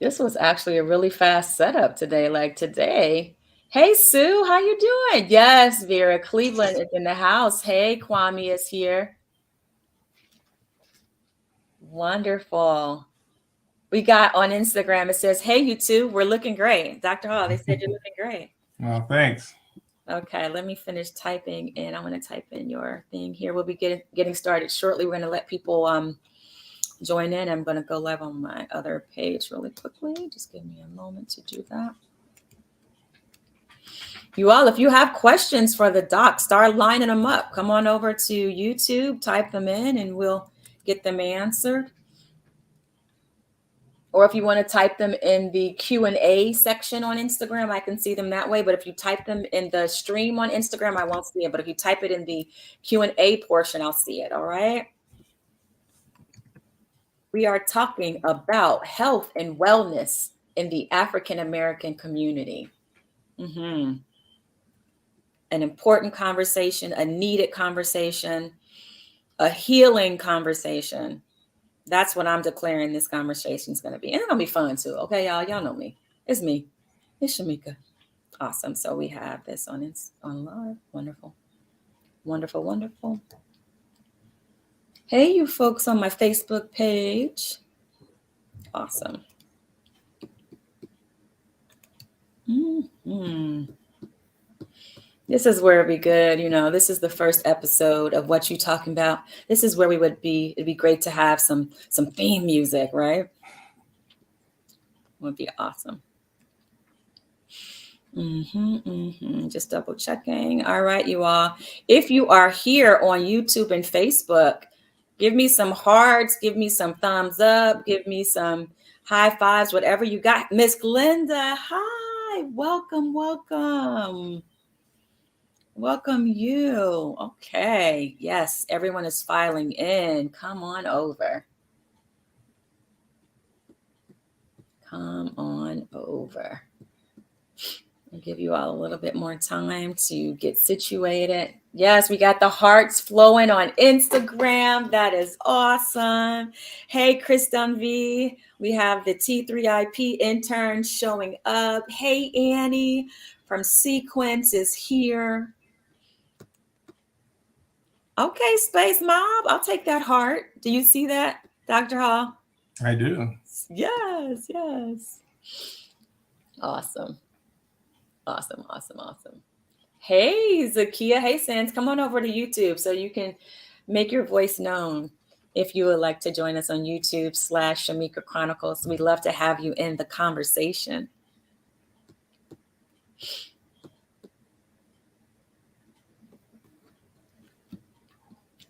This was actually a really fast setup today. Like today. Hey Sue, how you doing? Yes, Vera. Cleveland is in the house. Hey, Kwame is here. Wonderful. We got on Instagram, it says, hey, you two, we're looking great. Dr. Hall, they said you're looking great. Well, thanks. Okay, let me finish typing and I'm going to type in your thing here. We'll be getting started shortly. We're going to let people join in. I'm going to go live on my other page really quickly. Just give me a moment to do that. You all, if you have questions for the doc, start lining them up. Come on over to YouTube, type them in, and we'll get them answered. Or if you want to type them in the Q&A section on Instagram, I can see them that way. But if you type them in the stream on Instagram, I won't see it. But if you type it in the Q&A portion, I'll see it. All right. We are talking about health and wellness in the African American community. An important conversation, a needed conversation, a healing conversation. That's what I'm declaring this conversation is going to be. And it's going to be fun too. Okay, y'all. Y'all know me. It's me. It's Shamika. Awesome. So we have this on live. Wonderful. Wonderful, wonderful. Hey, you folks on my Facebook page. Awesome. This is where it'd be good. You know, this is the first episode of Whatchu Talkin Bout. This is where we would be. It'd be great to have some theme music, right? Would be awesome. Just double checking. All right, you all. If you are here on YouTube and Facebook, give me some hearts, give me some thumbs up, give me some high fives, whatever you got. Miss Glenda, hi, welcome, welcome. Welcome you. Okay, yes, everyone is filing in. Come on over. Come on over. I'll give you all a little bit more time to get situated. Yes, we got the hearts flowing on Instagram. That is awesome. Hey, Kristen V. We have the T3IP intern showing up. Hey, Annie from Sequence is here. Okay, Space Mob. I'll take that heart. Do you see that, Dr. Hall? I do. Yes, yes. Awesome. Awesome, awesome, awesome. Hey, Zakia. Hey, Sans. Come on over to YouTube so you can make your voice known if you would like to join us on YouTube /Shamika Chronicles. We'd love to have you in the conversation.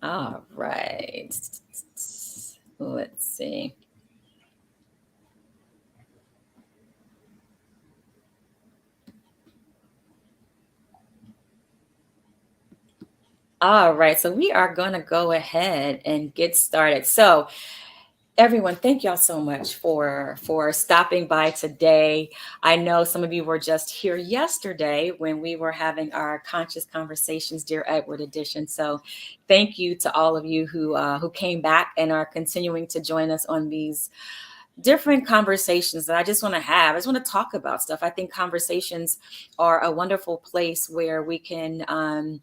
All right. Let's see. All right, so we are going to go ahead and get started. So everyone, thank y'all so much for stopping by today. I know some of you were just here yesterday when we were having our Conscious Conversations Dear Edward edition. So thank you to all of you who came back and are continuing to join us on these different conversations that I just want to have. I just want to talk about stuff. I think conversations are a wonderful place where we can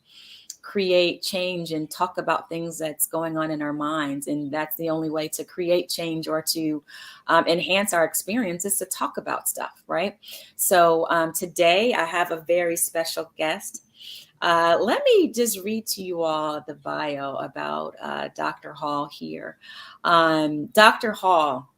create change and talk about things that's going on in our minds. And that's the only way to create change or to enhance our experience is to talk about stuff, right? So today I have a very special guest. Let me just read to you all the bio about Dr. Hall here. Dr. Hall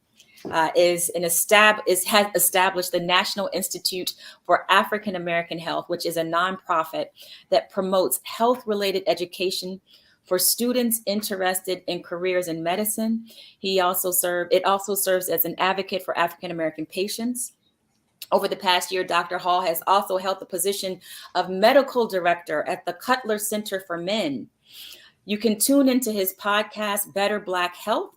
has established the National Institute for African American Health, which is a nonprofit that promotes health-related education for students interested in careers in medicine. It also serves as an advocate for African American patients. Over the past year, Dr. Hall has also held the position of medical director at the Cutler Center for Men. You can tune into his podcast, Better Black Health,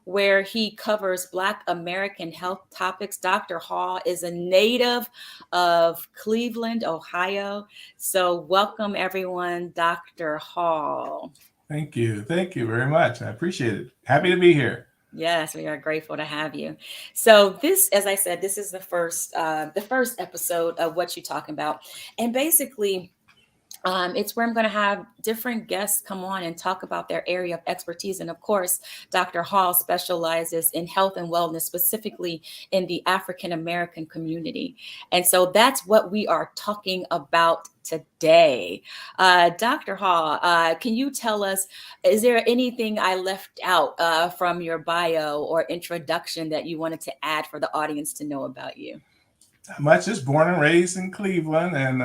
where he covers Black American health topics. Dr. Hall is a native of Cleveland, Ohio. So welcome everyone, Dr. Hall. Thank you. Thank you very much. I appreciate it. Happy to be here. Yes, we are grateful to have you. So this, as I said, this is the first episode of What You Talking About, and basically, it's where I'm going to have different guests come on and talk about their area of expertise. And of course, Dr. Hall specializes in health and wellness, specifically in the African American community. And so that's what we are talking about today. Dr. Hall, can you tell us, is there anything I left out from your bio or introduction that you wanted to add for the audience to know about you? Much just born and raised in Cleveland, and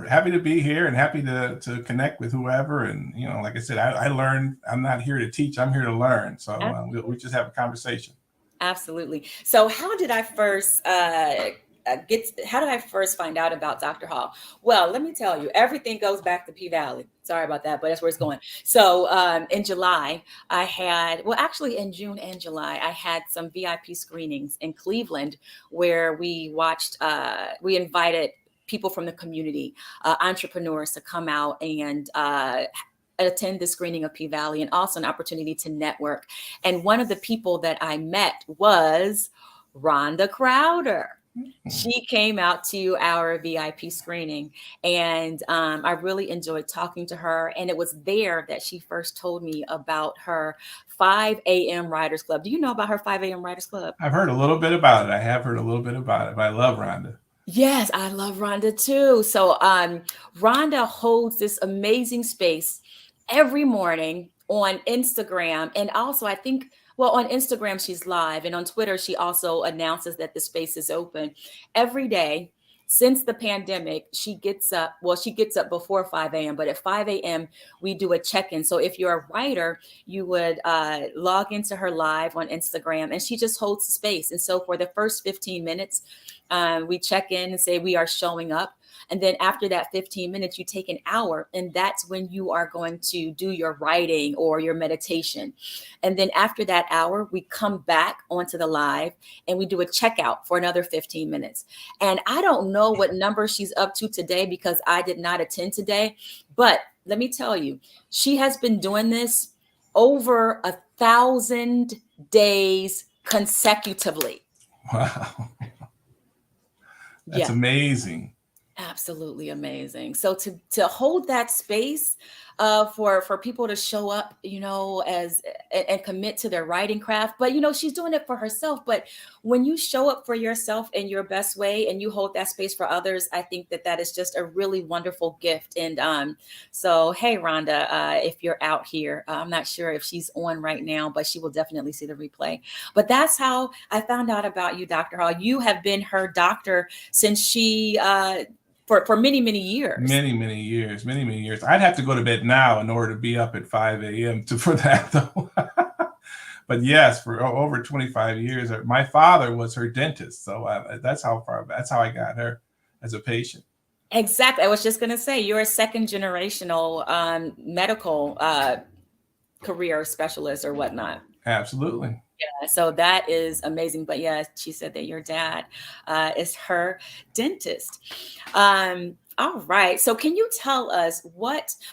happy to be here and happy to connect with whoever. And like I said, I learned. I'm not here to teach. I'm here to learn. So we just have a conversation. Absolutely. So, how did I first get? How did I first find out about Dr. Hall? Well, let me tell you, everything goes back to P Valley. Sorry about that, but that's where it's going. So, in July, actually, in June and July, I had some VIP screenings in Cleveland where we invited people from the community, entrepreneurs, to come out and attend the screening of P Valley, and also an opportunity to network. And one of the people that I met was Rhonda Crowder. She came out to our VIP screening, and I really enjoyed talking to her. And it was there that she first told me about her 5 a.m. Writers Club. Do you know about her 5 a.m. Writers Club? I've heard a little bit about it. I have heard a little bit about it. But I love Rhonda. Yes, I love Rhonda too. So, Rhonda holds this amazing space every morning on Instagram. And also, I think, well, on Instagram, she's live. And on Twitter, she also announces that the space is open every day. Since the pandemic, she gets up before 5 a.m., but at 5 a.m., we do a check in. So if you're a writer, you would log into her live on Instagram, and she just holds the space. And so for the first 15 minutes, we check in and say we are showing up. And then after that 15 minutes, you take an hour, and that's when you are going to do your writing or your meditation. And then after that hour, we come back onto the live and we do a checkout for another 15 minutes. And I don't know what number she's up to today because I did not attend today. But let me tell you, she has been doing this over 1,000 days consecutively. Wow, that's Yeah. amazing. Absolutely amazing. So to hold that space for people to show up, as and commit to their writing craft. But she's doing it for herself. But when you show up for yourself in your best way and you hold that space for others, I think that that is just a really wonderful gift. And so hey, Rhonda, if you're out here, I'm not sure if she's on right now, but she will definitely see the replay. But that's how I found out about you, Dr. Hall. You have been her doctor since she for many, many years. Many years, many years. I'd have to go to bed now in order to be up at 5 a.m. For that, though. But yes, for over 25 years, my father was her dentist. So that's how I got her as a patient. Exactly. I was just going to say you're a second generational medical career specialist or whatnot. Absolutely. Yeah, so that is amazing. But yeah, she said that your dad is her dentist. All right. So can you tell us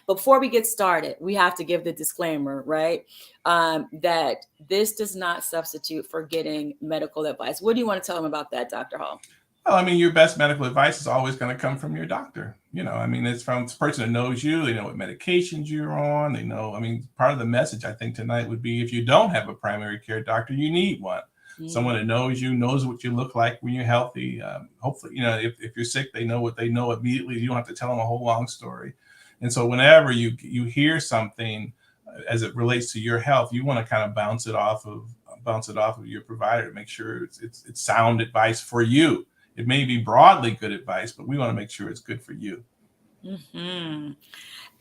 before we get started, we have to give the disclaimer, right? That this does not substitute for getting medical advice. What do you want to tell them about that, Dr. Hall? Well, I mean, your best medical advice is always going to come from your doctor. I mean, it's from the person that knows you. They know what medications you're on. They know, I mean, part of the message I think tonight would be if you don't have a primary care doctor, you need one. Someone that knows you, knows what you look like when you're healthy. Hopefully, if you're sick, they know what they know immediately. You don't have to tell them a whole long story. And so whenever you hear something as it relates to your health, you want to kind of bounce it off of your provider to make sure it's sound advice for you. It may be broadly good advice, but we want to make sure it's good for you. Mm-hmm.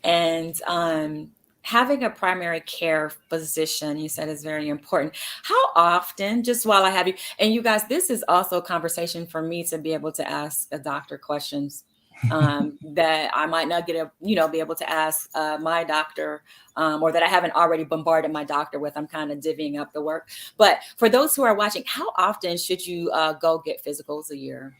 And having a primary care physician, you said, is very important. How often, just while I have you, and you guys, this is also a conversation for me to be able to ask a doctor questions that I might not be able to ask my doctor, or that I haven't already bombarded my doctor with. I'm kind of divvying up the work. But for those who are watching, how often should you go get physicals a year?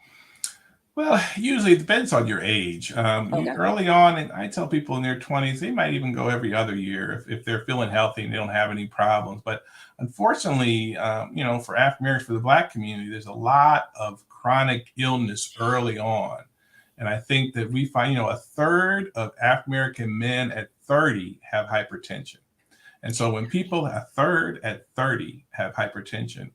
Well, usually it depends on your age. Okay. Early on, and I tell people in their 20s, they might even go every other year if they're feeling healthy and they don't have any problems. But unfortunately, for African Americans, for the Black community, there's a lot of chronic illness early on. And I think that we find, a third of African American men at 30 have hypertension. And so when people, a third at 30 have hypertension.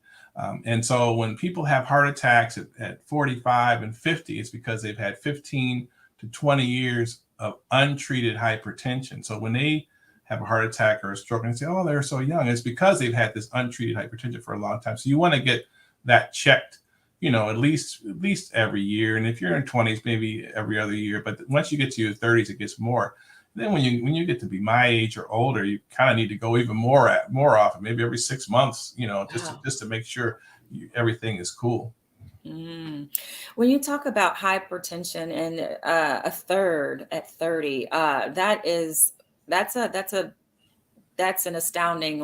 And so when people have heart attacks at 45 and 50, it's because they've had 15 to 20 years of untreated hypertension. So when they have a heart attack or a stroke and say, oh, they're so young, it's because they've had this untreated hypertension for a long time. So you want to get that checked, at least every year. And if you're in 20s, maybe every other year. But once you get to your 30s, it gets more. Then when you get to be my age or older, you kind of need to go even more often, maybe every 6 months, just to, Wow. just to make sure everything is cool. Mm. When you talk about hypertension and a third at 30, that's that's an astounding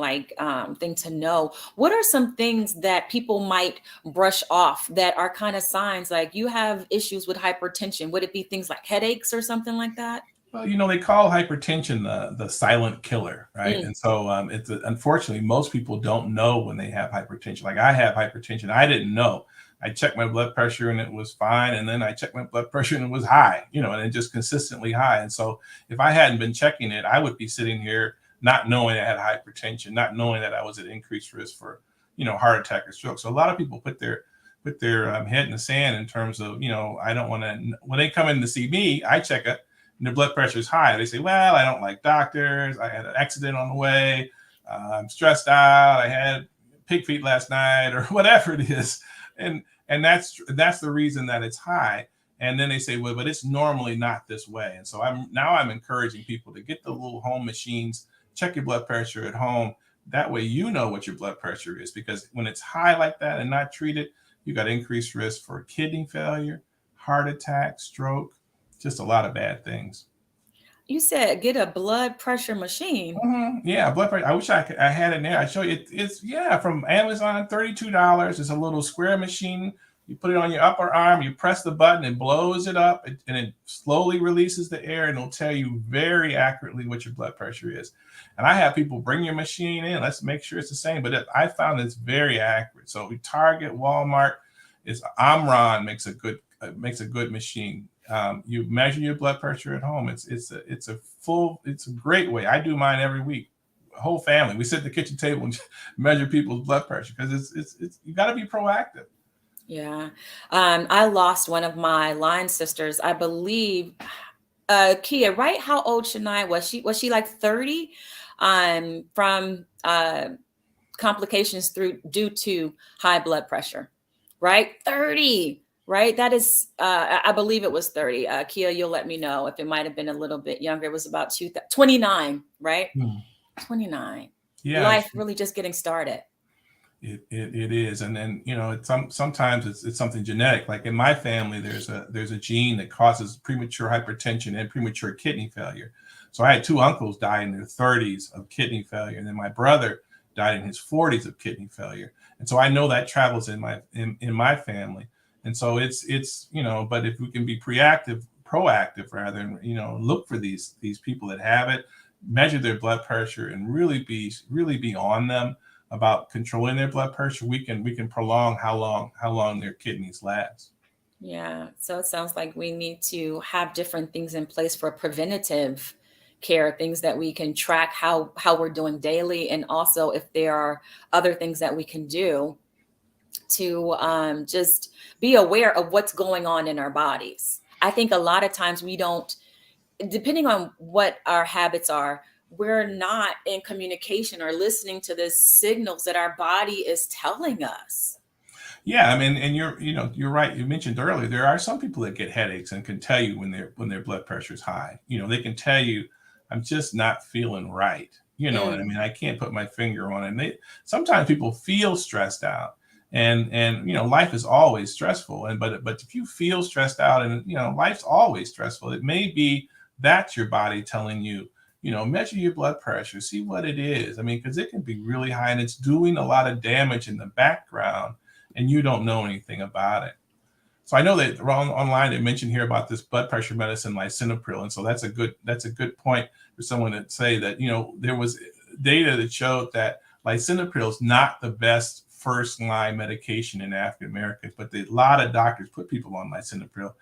thing to know. What are some things that people might brush off that are kind of signs like you have issues with hypertension? Would it be things like headaches or something like that? Well, they call hypertension the silent killer, right? Mm. And so it's unfortunately most people don't know when they have hypertension. Like I have hypertension, I didn't know. I checked my blood pressure and it was fine, and then I checked my blood pressure and it was high, and it just consistently high. And so if I hadn't been checking it, I would be sitting here not knowing I had hypertension, not knowing that I was at increased risk for, heart attack or stroke. So a lot of people put their head in the sand in terms of, I don't want to. When they come in to see me, I check it and their blood pressure is high. They say, well, I don't like doctors. I had an accident on the way. I'm stressed out. I had pig feet last night or whatever it is. And that's the reason that it's high. And then they say, well, but it's normally not this way. And so I'm encouraging people to get the little home machines, check your blood pressure at home. That way you know what your blood pressure is, because when it's high like that and not treated, you got increased risk for kidney failure, heart attack, stroke, just a lot of bad things. You said get a blood pressure machine. Yeah, blood pressure. I wish I had it there. I show you. It's yeah, from Amazon, $32. It's a little square machine. You put it on your upper arm. You press the button. It blows it up, and it slowly releases the air, and it'll tell you very accurately what your blood pressure is. And I have people bring your machine in. Let's make sure it's the same. But I found it's very accurate. So we Target, Walmart, is Omron makes a good machine. You measure your blood pressure at home. It's a great way. I do mine every week. Whole family. We sit at the kitchen table and measure people's blood pressure because it's you got to be proactive. Yeah. I lost one of my line sisters, I believe. Kia, right? How old Shania was? She like 30? From complications through due to high blood pressure, right? 30, right? That is, I believe it was 30. Kia, you'll let me know if it might have been a little bit younger. It was about 29, right? Hmm. 29. Yeah, Life really just getting started. it is, and then sometimes it's something genetic. Like in my family, there's a gene that causes premature hypertension and premature kidney failure. So I had two uncles die in their 30s of kidney failure, and then my brother died in his 40s of kidney failure. And so I know that travels in my family. And so but if we can be proactive rather, and look for these people that have it, measure their blood pressure, and really be on them about controlling their blood pressure, we can prolong how long their kidneys last. Yeah. So it sounds like we need to have different things in place for preventative care, things that we can track how we're doing daily, and also if there are other things that we can do to just be aware of what's going on in our bodies. I think a lot of times we don't, depending on what our habits are, we're not in communication or listening to the signals that our body is telling us. Yeah, I mean, and you're right. You mentioned earlier there are some people that get headaches and can tell you when their blood pressure is high. They can tell you, I'm just not feeling right. You know what I Mm, mean? I can't put my finger on it. And sometimes people feel stressed out, and life is always stressful. And but if you feel stressed out, and life's always stressful, it may be that's your body telling you. Measure your blood pressure, see what it is. I mean, because it can be really high and it's doing a lot of damage in the background and you don't know anything about it. So I know that online they mentioned here about this blood pressure medicine, lisinopril, and so that's a good point for someone to say that, there was data that showed that lisinopril is not the best first line medication in African Americans, but a lot of doctors put people on lisinopril.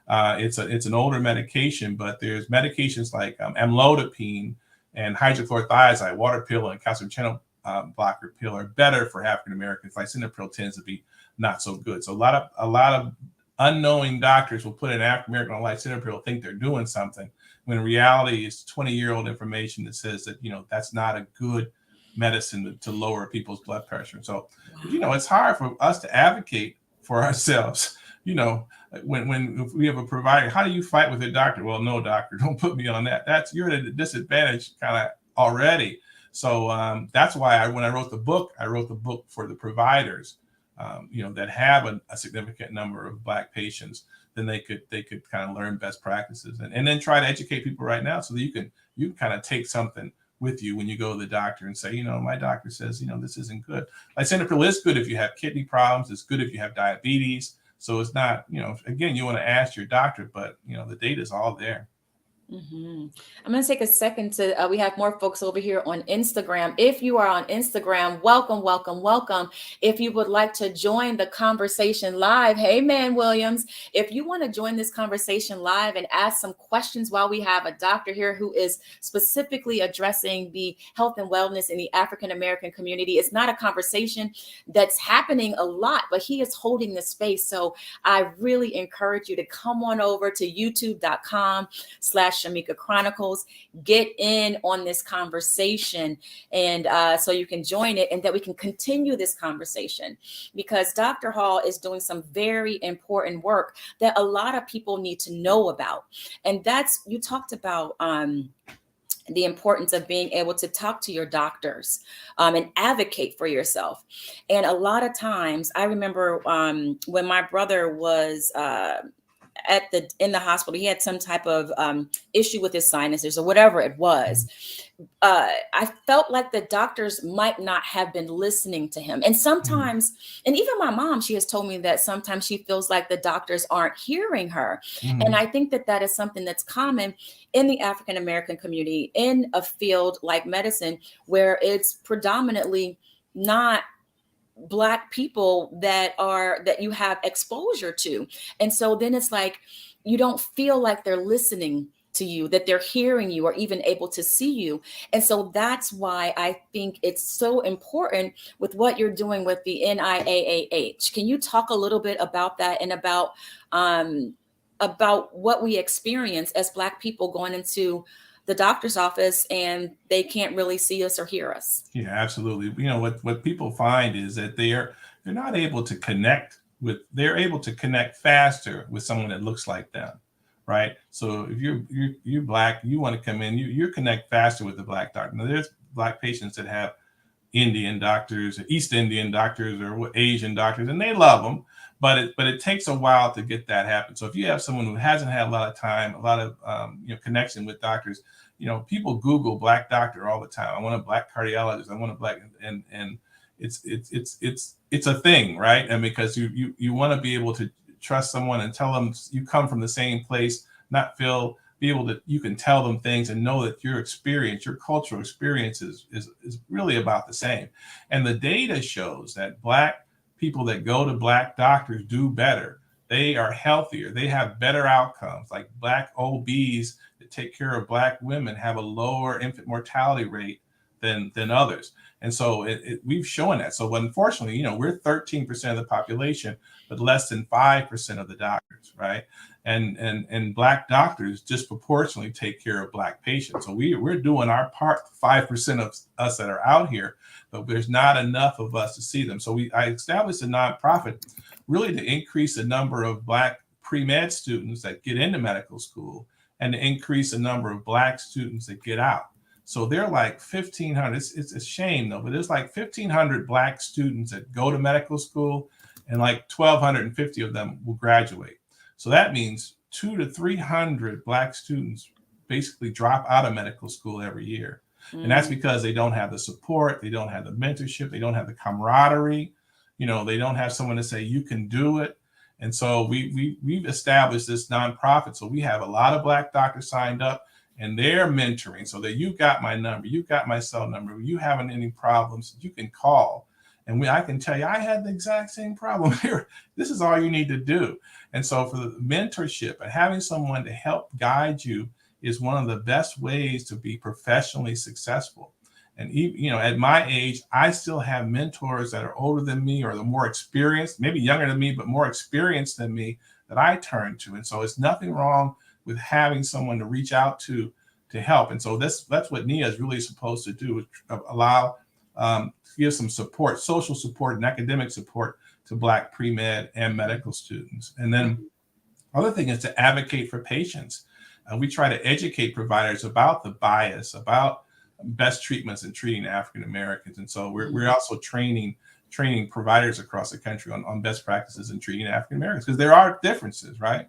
It's an older medication, but there's medications like amlodipine and hydrochlorothiazide, water pill, and calcium channel blocker pill are better for African Americans. Lisinopril tends to be not so good. So a lot of unknowing doctors will put an African American on lisinopril, think they're doing something, when in reality it's 20-year-old information that says that that's not a good medicine to lower people's blood pressure. So, it's hard for us to advocate for ourselves. When if we have a provider, how do you fight with a doctor? Well, no, doctor, don't put me on that. You're at a disadvantage kind of already. So that's why when I wrote the book for the providers, that have a significant number of Black patients. Then they could kind of learn best practices and then try to educate people right now, so that you can kind of take something with you when you go to the doctor and say, my doctor says, this isn't good. Lisinopril is good if you have kidney problems. It's good if you have diabetes. So it's not, again, you want to ask your doctor, but the data is all there. I'm going to take a second to, we have more folks over here on Instagram. If you are on Instagram, welcome, welcome, welcome. If you would like to join the conversation live, hey, man, Williams, if you want to join this conversation live and ask some questions while we have a doctor here who is specifically addressing the health and wellness in the African-American community, it's not a conversation that's happening a lot, but he is holding the space. So I really encourage you to come on over to youtube.com/Shamika Chronicles, get in on this conversation, and so you can join it and that we can continue this conversation, because Dr. Hall is doing some very important work that a lot of people need to know about. And you talked about the importance of being able to talk to your doctors and advocate for yourself. And a lot of times, I remember when my brother was in the hospital, he had some type of issue with his sinuses or whatever it was. I felt like the doctors might not have been listening to him. And sometimes, and even my mom, she has told me that sometimes she feels like the doctors aren't hearing her. And I think that is something that's common in the African-American community in a field like medicine, where it's predominantly not Black people that you have exposure to. And so then it's like, you don't feel like they're listening to you, that they're hearing you, or even able to see you. And so that's why I think it's so important with what you're doing with the NIAAH. Can you talk a little bit about that, and about what we experience as Black people going into the doctor's office and they can't really see us or hear us? Yeah, absolutely. What people find is that they're not able to connect they're able to connect faster with someone that looks like them, right? So if you're Black, you want to come in, you connect faster with the Black doctor. Now, there's Black patients that have Indian doctors, East Indian doctors, or Asian doctors, and they love them, but it takes a while to get that happen. So if you have someone who hasn't had a lot of time, a lot of connection with doctors, people Google Black doctor all the time. I want a Black cardiologist. I want a Black, and it's a thing, right? And because you want to be able to trust someone and tell them you come from the same place, you can tell them things and know that your experience, your cultural experience is really about the same. And the data shows that Black people that go to Black doctors do better. They are healthier. They have better outcomes. Like Black OBs that take care of Black women have a lower infant mortality rate than others. And so we've shown that. So unfortunately, we're 13% of the population, but less than 5% of the doctors, right? And Black doctors disproportionately take care of Black patients. So we're doing our part, 5% of us that are out here, but there's not enough of us to see them. So I established a nonprofit really to increase the number of Black pre-med students that get into medical school, and to increase the number of Black students that get out. So they're like 1,500. It's a shame though, but there's like 1,500 Black students that go to medical school, and like 1,250 of them will graduate. So that means 200 to 300 Black students basically drop out of medical school every year. And that's because they don't have the support, they don't have the mentorship, they don't have the camaraderie, they don't have someone to say, you can do it. And so we've established this nonprofit. So we have a lot of Black doctors signed up, and they're mentoring, so that you got my number, you got my cell number. You having any problems, you can call. And I can tell you, I had the exact same problem here. This is all you need to do. And so for the mentorship and having someone to help guide you is one of the best ways to be professionally successful. And at my age, I still have mentors that are older than me, or the more experienced, maybe younger than me, but more experienced than me, that I turn to. And so it's nothing wrong with having someone to reach out to help. And so that's what NIA is really supposed to do, is allow, give some support, social support and academic support to Black pre-med and medical students. And then other thing is to advocate for patients. We try to educate providers about the bias, about best treatments in treating African Americans. And so we're also training providers across the country on best practices in treating African Americans, because there are differences, right?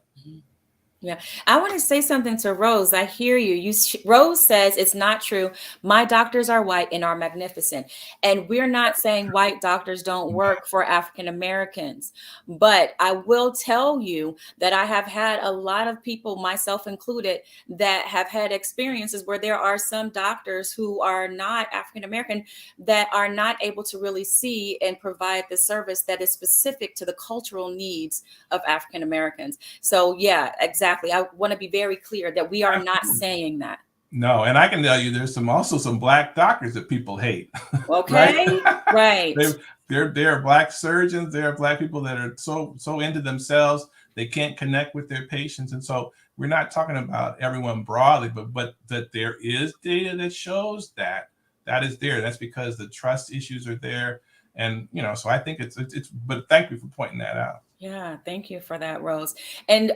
Yeah. I want to say something to Rose. I hear you. Rose says it's not true. My doctors are white and are magnificent. And we're not saying white doctors don't work for African Americans. But I will tell you that I have had a lot of people, myself included, that have had experiences where there are some doctors who are not African American that are not able to really see and provide the service that is specific to the cultural needs of African Americans. So yeah, exactly. I want to be very clear that we are not saying that. No, and I can tell you there's also some Black doctors that people hate. Okay. Right. They're Black surgeons. There are Black people that are so into themselves they can't connect with their patients. And so we're not talking about everyone broadly, but that there is data that shows that is there. That's because the trust issues are there. And so I think it's but thank you for pointing that out. Yeah, thank you for that, Rose. And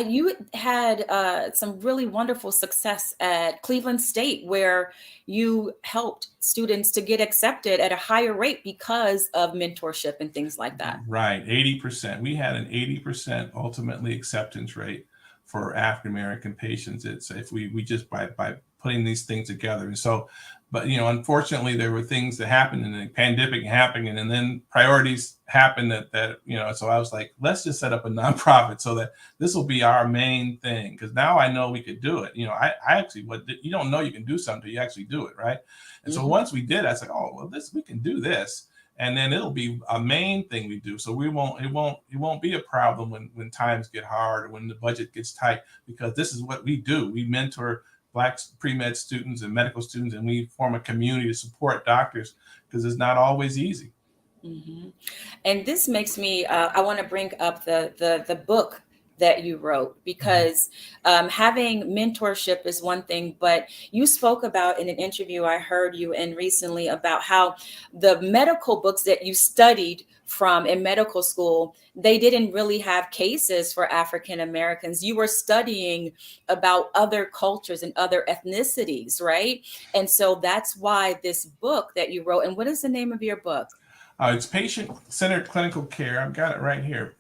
you had some really wonderful success at Cleveland State, where you helped students to get accepted at a higher rate because of mentorship and things like that. Right, 80%. We had an 80% ultimately acceptance rate for African American patients. It's if we just by putting these things together. And so, but unfortunately, there were things that happened, and the pandemic happened, and then priorities happened that So I was like, let's just set up a nonprofit so that this will be our main thing, because now I know we could do it. I actually, you don't know you can do something until you actually do it, right? And so once we did, I said, oh well, we can do this, and then it'll be a main thing we do. So it won't be a problem when times get hard or when the budget gets tight, because this is what we do. We mentor Black pre-med students and medical students, and we form a community to support doctors, because it's not always easy. Mm-hmm. And this makes me, I want to bring up the book that you wrote, because having mentorship is one thing, but you spoke about in an interview I heard you in recently about how the medical books that you studied from in medical school, they didn't really have cases for African Americans. You were studying about other cultures and other ethnicities, right? And so that's why this book that you wrote, and what is the name of your book? It's patient-centered clinical care. I've got it right here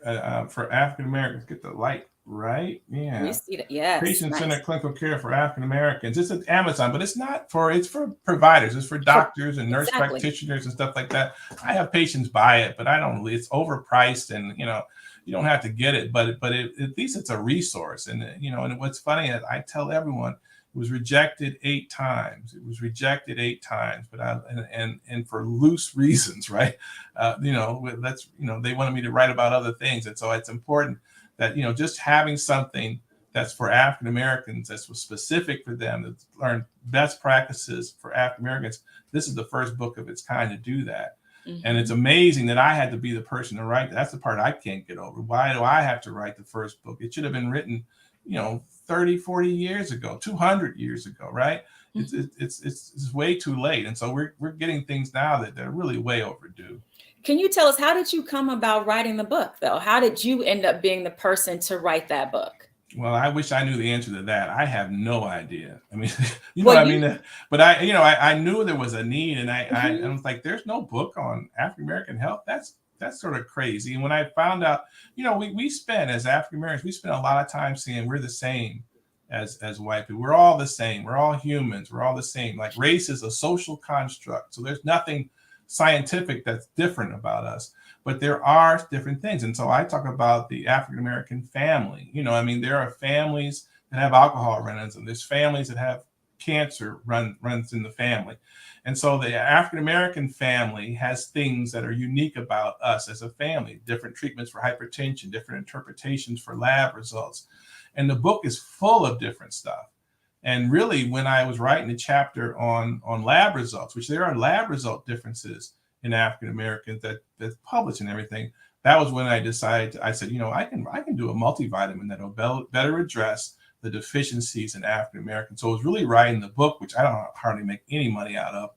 for African Americans. Get the light right. Yeah. We see that. Yes. Patient-centered Nice. clinical care for African Americans. It's at Amazon, but it's for providers. It's for doctors and nurse practitioners and stuff like that. I have patients buy it, but I don't. It's overpriced, and you don't have to get it, but at least it's a resource. And and what's funny is I tell everyone, it was rejected 8 times. It was rejected 8 times, but and for loose reasons, right? They wanted me to write about other things, and so it's important that just having something that's for African Americans, that's specific for them, to learn best practices for African Americans. This is the first book of its kind to do that. Mm-hmm. And it's amazing that I had to be the person to write. That's the part I can't get over. Why do I have to write the first book? It should have been written 30, 40 years ago, 200 years ago, right? Mm-hmm. It's way too late. And so we're getting things now that they're really way overdue. Can you tell us, how did you come about writing the book, though? How did you end up being the person to write that book? Well, I wish I knew the answer to that. I have no idea. I mean, what I mean? But I knew there was a need, and I was like, there's no book on African American health. That's sort of crazy. And when I found out, we spend, as African Americans, we spend a lot of time saying we're the same as white people. We're all the same. We're all humans. We're all the same. Like, race is a social construct. So there's nothing scientific that's different about us. But there are different things. And so I talk about the African American family. I mean, there are families that have alcohol run-ins, and there's families that have cancer runs in the family. And so the African American family has things that are unique about us as a family, different treatments for hypertension, different interpretations for lab results. And the book is full of different stuff. And really, when I was writing a chapter on lab results, which there are lab result differences in African Americans that's published and everything, that was when I decided, I said, I can do a multivitamin that will better address the deficiencies in African Americans. So it was really writing the book, which I don't hardly make any money out of,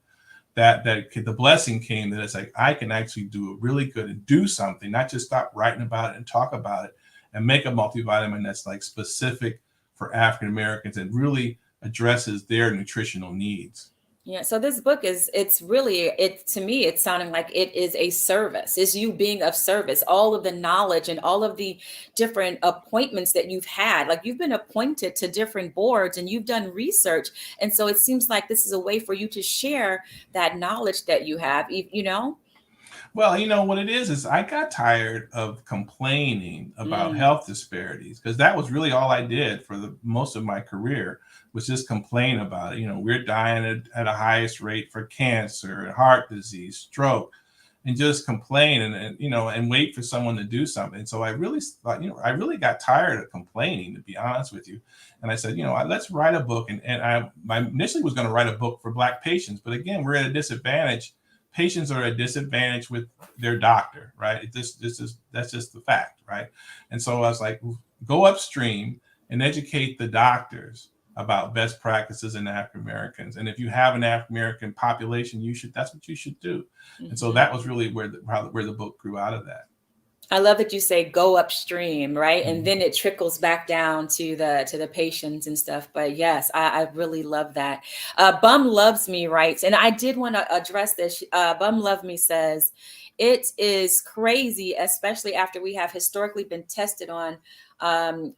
that the blessing came that it's like, I can actually do it really good and do something, not just stop writing about it and talk about it, and make a multivitamin that's like specific for African Americans and really addresses their nutritional needs. Yeah, so this book to me, it's sounding like it is a service. It's you being of service, all of the knowledge and all of the different appointments that you've had. Like, you've been appointed to different boards and you've done research. And so it seems like this is a way for you to share that knowledge that you have, you know? Well, what it is I got tired of complaining about Mm, health disparities, because that was really all I did for the most of my career, was just complain about it. We're dying at a highest rate for cancer, heart disease, stroke, and just complain and wait for someone to do something. So I really thought, I really got tired of complaining, to be honest with you. And I said, let's write a book. And I initially was going to write a book for Black patients, but again, we're at a disadvantage. Patients are at a disadvantage with their doctor, right? That's just the fact, right? And so I was like, go upstream and educate the doctors about best practices in African Americans. And if you have an African American population, that's what you should do. And so that was really where the book grew out of that. I love that you say go upstream, right? And Mhm. then it trickles back down to the patients and stuff. But yes, I really love that. Bum Loves Me writes, and I did want to address this. Bum Love Me says, it is crazy, especially after we have historically been tested on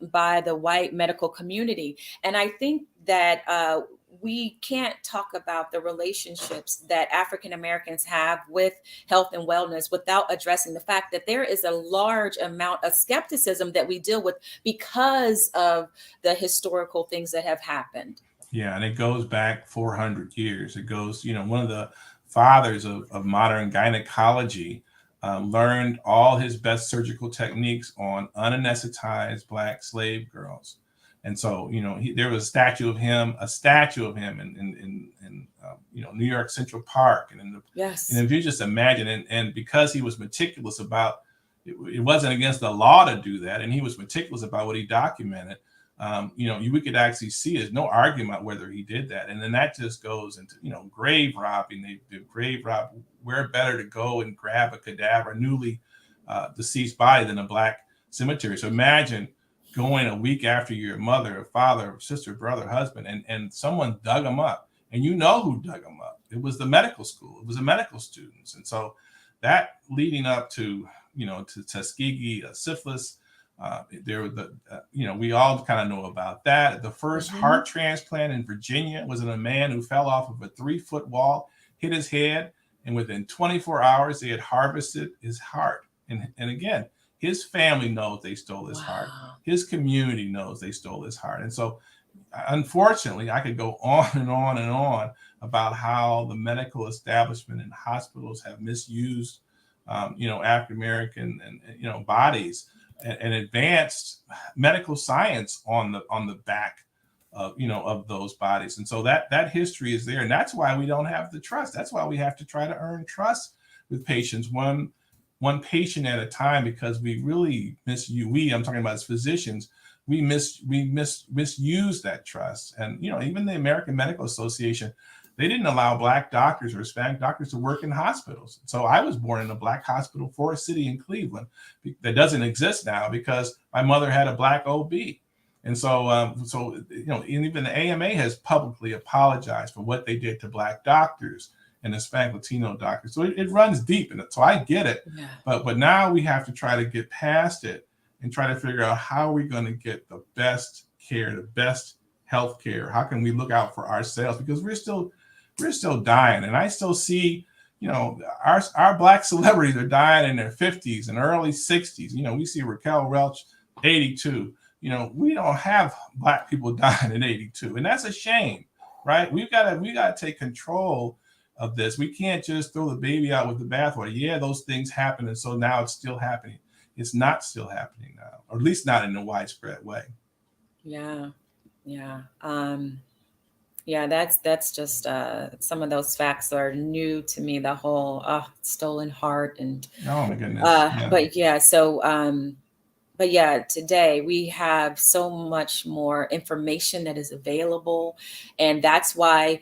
by the white medical community. And I think that we can't talk about the relationships that African Americans have with health and wellness without addressing the fact that there is a large amount of skepticism that we deal with because of the historical things that have happened. Yeah, and it goes back 400 years. It goes, one of the fathers of modern gynecology learned all his best surgical techniques on unanesthetized Black slave girls. And so, there was a statue of him in New York Central Park. Yes. And if you just imagine, and because he was meticulous about, it wasn't against the law to do that, and he was meticulous about what he documented. We could actually see there's no argument whether he did that. And then that just goes into, grave robbing. They do grave rob. Where better to go and grab a cadaver, a newly deceased body, than a Black cemetery? So imagine going a week after your mother or father or sister, brother, husband, and someone dug them up. And you know who dug them up. It was the medical school. It was the medical students. And so that leading up to, to Tuskegee, syphilis, we all kind of know about that. The first heart transplant in Virginia was in a man who fell off of a 3-foot wall, hit his head, and within 24 hours, they had harvested his heart. And again, his family knows they stole his heart. His community knows they stole his heart. And so, unfortunately, I could go on and on and on about how the medical establishment and hospitals have misused, African American and bodies, and advanced medical science on the back of those bodies. And so that history is there, and that's why we don't have the trust. That's why we have to try to earn trust with patients, one patient at a time, because we really I'm talking about as physicians, we misuse that trust. And even the American Medical Association, they didn't allow Black doctors or Hispanic doctors to work in hospitals. So I was born in a Black hospital, Forest City in Cleveland, that doesn't exist now because my mother had a Black OB. And so, and even the AMA has publicly apologized for what they did to Black doctors and Hispanic Latino doctors. So it runs deep in it. So I get it. Yeah. But now we have to try to get past it and try to figure out how we're going to get the best care, the best health care. How can we look out for ourselves? Because we're still dying. And I still see, you know, our black celebrities are dying in their 50s and early 60s. You know, we see Raquel Welch, 82. You know, we don't have black people dying at 82, and that's a shame, right? We gotta take control of this. We can't just throw the baby out with the bathwater. Yeah, those things happen, and so now it's still happening. It's not still happening now, or at least not in a widespread way. Yeah. Yeah. Yeah, that's just some of those facts are new to me. The whole stolen heart and Oh my goodness, yeah. but yeah, but yeah, today we have so much more information that is available, and that's why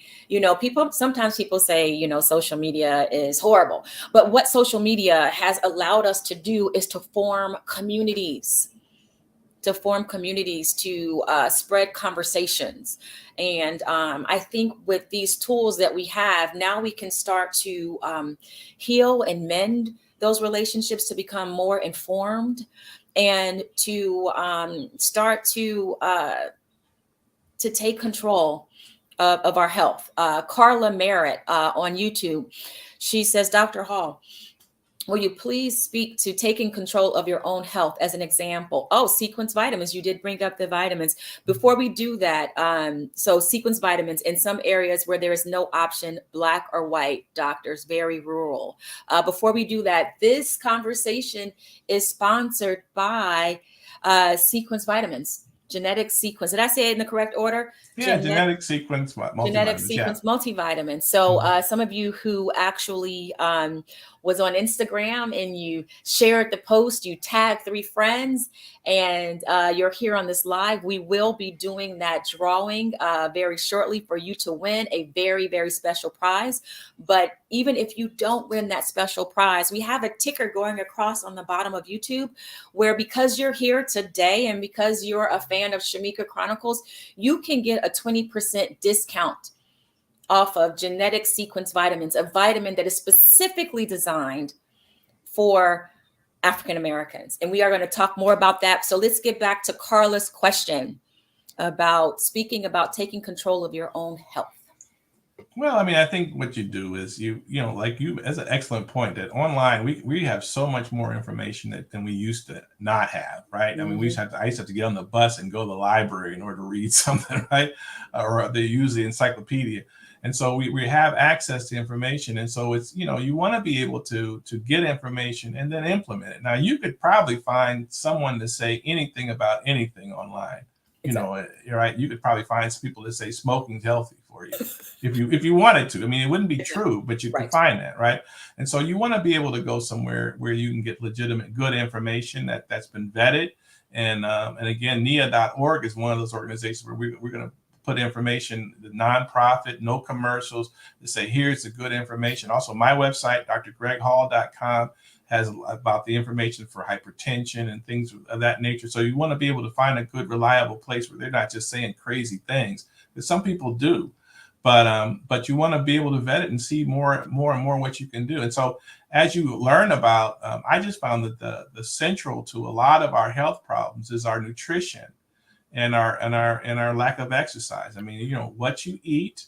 people sometimes people say social media is horrible, but what social media has allowed us to do is to spread conversations. And I think with these tools that we have now, we can start to heal and mend those relationships, to become more informed, and to start to take control of our health. Carla Merritt on YouTube, she says, Dr. Hall, will you please speak to taking control of your own health as an example? Oh, sequence vitamins. You did bring up the vitamins. Before we do that, so sequence vitamins in some areas where there is no option, black or white, doctors, very rural. Before we do that, this conversation is sponsored by sequence vitamins. Genetic sequence. Did I say it in the correct order? Yeah, genetic sequence Genetic multivitamins. Yeah. sequence multivitamin. So some of you who actually was on Instagram and you shared the post, you tagged 3 friends, and you're here on this live, we will be doing that drawing very shortly for you to win a very, very special prize. But even if you don't win that special prize, we have a ticker going across on the bottom of YouTube where, because you're here today and because you're a fan of Shamika Chronicles, you can get a 20% discount off of genetic sequence vitamins, a vitamin that is specifically designed for African Americans. And we are going to talk more about that. So let's get back to Carla's question about speaking about taking control of your own health. Well, I mean, I think what you do is like as an excellent point, that online we have so much more information than we used to not have, right? I mean, I used to have to get on the bus and go to the library in order to read something, right? Or they use the encyclopedia. And so we have access to information. And so it's, you want to be able to get information and then implement it. Now, you could probably find someone to say anything about anything online. Exactly. You're right. You could probably find some people that say smoking's healthy for you if you wanted to. I mean, it wouldn't be true, but you could find that, right? And so you want to be able to go somewhere where you can get legitimate, good information that's been vetted. And again, NIA.org is one of those organizations where we're going to put information, the nonprofit, no commercials, to say, here's the good information. Also, my website, drgreghall.com, has about the information for hypertension and things of that nature. So you want to be able to find a good, reliable place where they're not just saying crazy things, because some people do. But you want to be able to vet it and see more and more what you can do. And so as you learn about, I just found that the central to a lot of our health problems is our nutrition and our lack of exercise. I mean, what you eat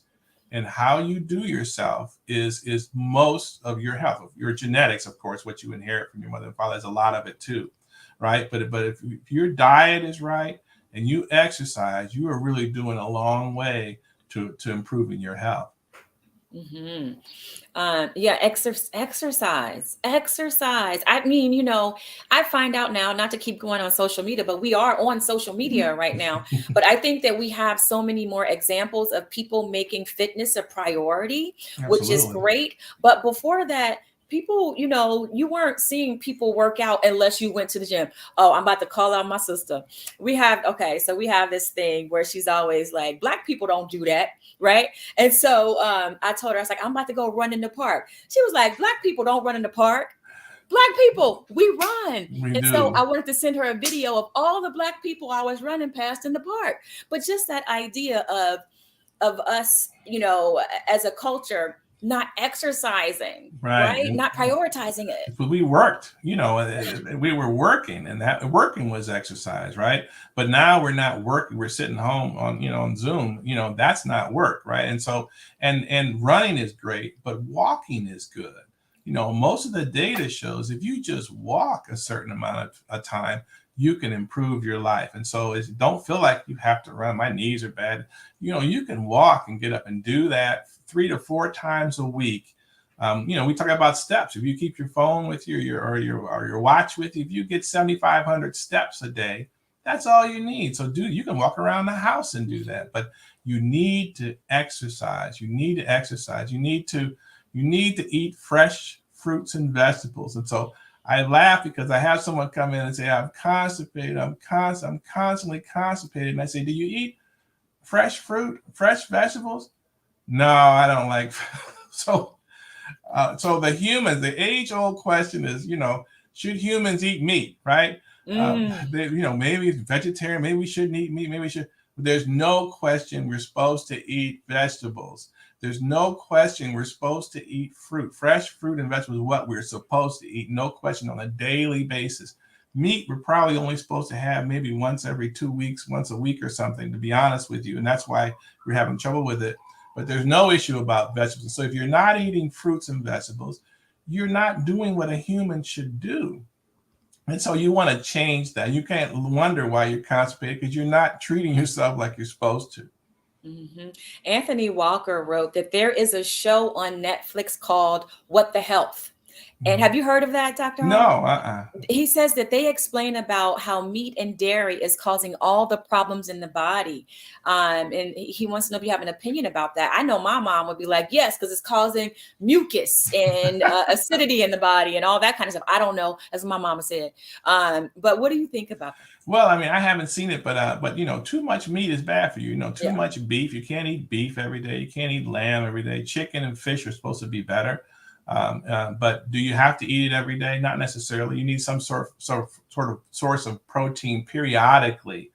and how you do yourself is most of your health. Your genetics, of course, what you inherit from your mother and father, is a lot of it too, right? But if your diet is right and you exercise, you are really doing a long way to improving your health. Mm-hmm. Yeah, exercise. I mean, I find out now, not to keep going on social media, but we are on social media right now. But I think that we have so many more examples of people making fitness a priority, which is great. But before that, people, you weren't seeing people work out unless you went to the gym. Oh, I'm about to call out my sister. So we have this thing where she's always like, Black people don't do that, right? And so I told her, I was like, I'm about to go run in the park. She was like, Black people don't run in the park. Black people, we run. So I wanted to send her a video of all the Black people I was running past in the park. But just that idea of us, as a culture, not exercising, Right. right? Not prioritizing it. But we worked, we were working, and that working was exercise, right? But now we're not working. We're sitting home on Zoom. That's not work, right? And so, and running is great, but walking is good. Most of the data shows if you just walk a certain amount of time, you can improve your life. And so, don't feel like you have to run. My knees are bad. You can walk and get up and do that 3 to 4 times a week. We talk about steps. If you keep your phone with you, or your watch with you, if you get 7,500 steps a day, that's all you need. So you can walk around the house and do that, but you need to exercise. You need to exercise. You need to eat fresh fruits and vegetables. And so I laugh because I have someone come in and say, I'm constipated. I'm constantly constipated. And I say, do you eat fresh fruit, fresh vegetables? No, I don't like. So the age-old question is, should humans eat meat, right? Maybe it's vegetarian, maybe we shouldn't eat meat, maybe we should. There's no question we're supposed to eat vegetables. There's no question we're supposed to eat fruit. Fresh fruit and vegetables is what we're supposed to eat, no question, on a daily basis. Meat, we're probably only supposed to have maybe once every 2 weeks, once a week or something, to be honest with you. And that's why we're having trouble with it. But there's no issue about vegetables. So if you're not eating fruits and vegetables, you're not doing what a human should do. And so you want to change that. You can't wonder why you're constipated, because you're not treating yourself like you're supposed to. Hmm. Anthony Walker wrote that there is a show on Netflix called What the Health. And have you heard of that, Dr. No, Hall? He says that they explain about how meat and dairy is causing all the problems in the body. And he wants to know if you have an opinion about that. I know my mom would be like, yes, because it's causing mucus and acidity in the body and all that kind of stuff. I don't know, as my mama said. But what do you think about that? Well, I mean, I haven't seen it, but too much meat is bad for you. Too Yeah. much beef. You can't eat beef every day. You can't eat lamb every day. Chicken and fish are supposed to be better. But do you have to eat it every day? Not necessarily. You need some sort of source of protein periodically,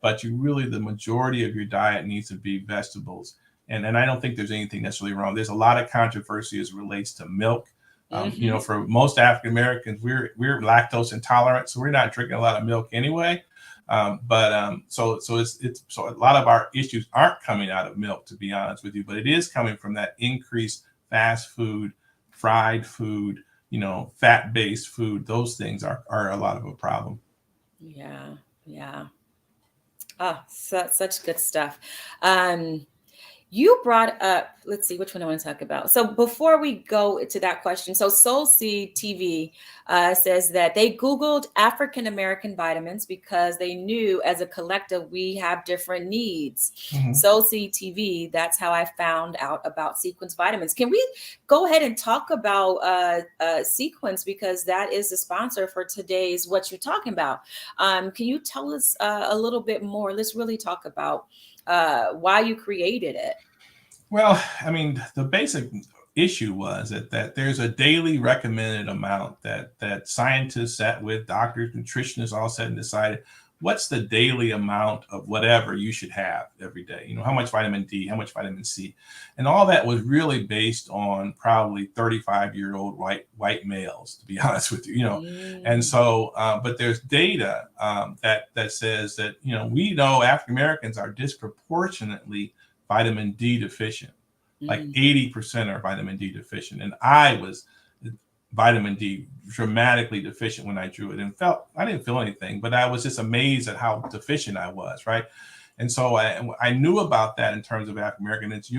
but the majority of your diet needs to be vegetables. And I don't think there's anything necessarily wrong. There's a lot of controversy as it relates to milk. For most African Americans, we're lactose intolerant, so we're not drinking a lot of milk anyway. So a lot of our issues aren't coming out of milk, to be honest with you, but it is coming from that increased fast food, fried food, fat-based food. Those things are a lot of a problem. Yeah. Yeah. Such good stuff. You brought up, let's see, which one I want to talk about. So before we go to that question, so Soul Seed TV says that they Googled African American vitamins because they knew as a collective we have different needs. Mm-hmm. Soul Seed TV, that's how I found out about Sequence vitamins. Can we go ahead and talk about Sequence, because that is the sponsor for today's Whatchu Talkin Bout. Can you tell us a little bit more? Let's really talk about why you created it. Well, I mean, the basic issue was that there's a daily recommended amount that scientists sat with, doctors, nutritionists all sat and decided what's the daily amount of whatever you should have every day. How much vitamin D, how much vitamin C, and all that was really based on probably 35-year-old white males, to be honest with you. And so, but there's data that says that we know African Americans are disproportionately vitamin D deficient. Like 80% are vitamin D deficient, and I was vitamin D dramatically deficient when I drew it, and I didn't feel anything, but I was just amazed at how deficient I was, right? And so I knew about that in terms of African American. It's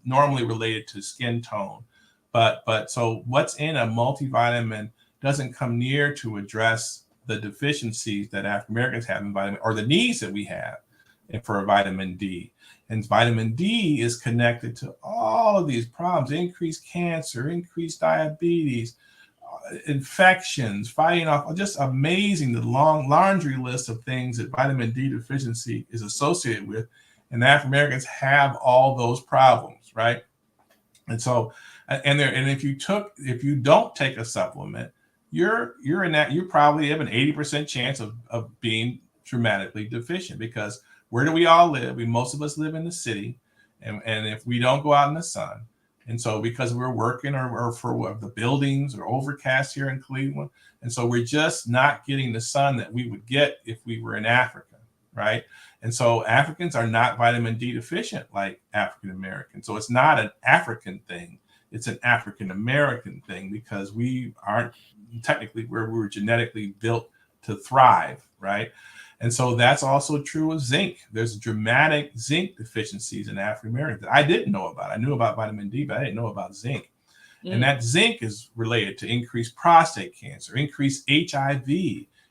normally related to skin tone, but so what's in a multivitamin doesn't come near to address the deficiencies that African Americans have in vitamin, or the needs that we have for vitamin D. And vitamin D is connected to all of these problems: increased cancer, increased diabetes, infections, fighting off, just amazing, the long laundry list of things that vitamin D deficiency is associated with. And African Americans have all those problems, right? And so, if you don't take a supplement, you're probably have an 80% chance of being dramatically deficient, because where do we all live? Most of us live in the city, and if we don't go out in the sun, And so because we're working or for the buildings are overcast here in Cleveland, and so we're just not getting the sun that we would get if we were in Africa, right? And so Africans are not vitamin D deficient like African Americans. So it's not an African thing. It's an African American thing because we aren't technically where we were genetically built to thrive, right? And so that's also true with zinc. There's dramatic zinc deficiencies in African Americans that I didn't know about. I knew about vitamin D, but I didn't know about zinc. And that zinc is related to increased prostate cancer, increased HIV,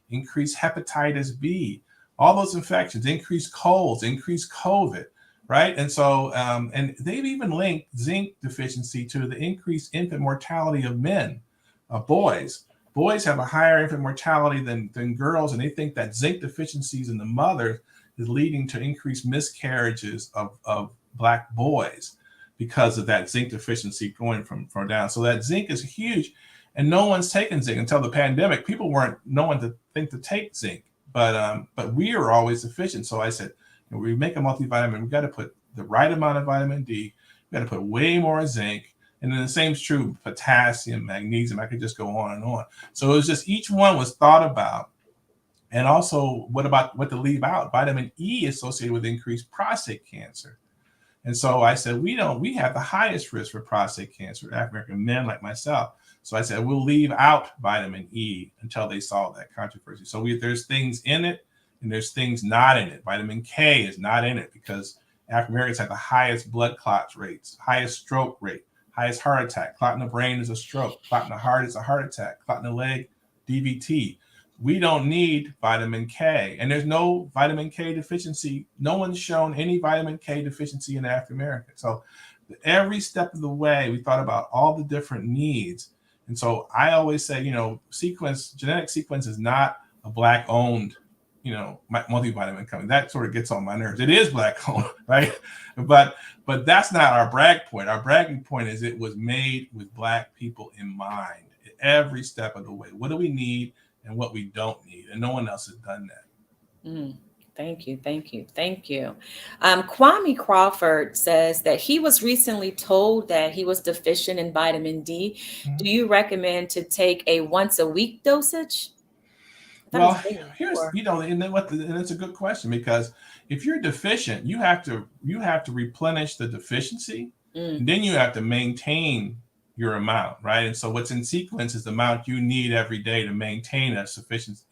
increased hepatitis B, all those infections, increased colds, increased COVID, right? And so, and they've even linked zinc deficiency to the increased infant mortality of men, boys. Boys have a higher infant mortality than girls, and they think that zinc deficiencies in the mother is leading to increased miscarriages of Black boys because of that zinc deficiency going from down. So that zinc is huge, and no one's taken zinc until the pandemic. People weren't knowing to think to take zinc, but we are always deficient. So I said, we make a multivitamin, we got to put the right amount of vitamin D, we got to put way more zinc. And then the same is true potassium, magnesium. I could just go on and on. So it was just each one was thought about. And also, what about what to leave out? Vitamin E is associated with increased prostate cancer. And so I said, we have the highest risk for prostate cancer, African American men like myself. So I said, we'll leave out vitamin E until they solve that controversy. So there's things in it and there's things not in it. Vitamin K is not in it because African Americans have the highest blood clot rates, highest stroke rate, highest heart attack. Clot in the brain is a stroke. Clot in the heart is a heart attack. Clot in the leg, DVT. We don't need vitamin K. And there's no vitamin K deficiency. No one's shown any vitamin K deficiency in African America. So every step of the way, we thought about all the different needs. And so I always say, genetic sequence is not a Black owned, multivitamin company. That sort of gets on my nerves. It is Black owned, right? But that's not our brag point. Our bragging point is it was made with Black people in mind every step of the way. What do we need and what we don't need? And no one else has done that. Thank you. Thank you. Thank you. Kwame Crawford says that he was recently told that he was deficient in vitamin D. Mm-hmm. Do you recommend to take a once a week dosage? Well, here's, and it's a good question because if you're deficient, you have to replenish the deficiency, and then you have to maintain your amount, right? And so what's in sequence is the amount you need every day to maintain a sufficient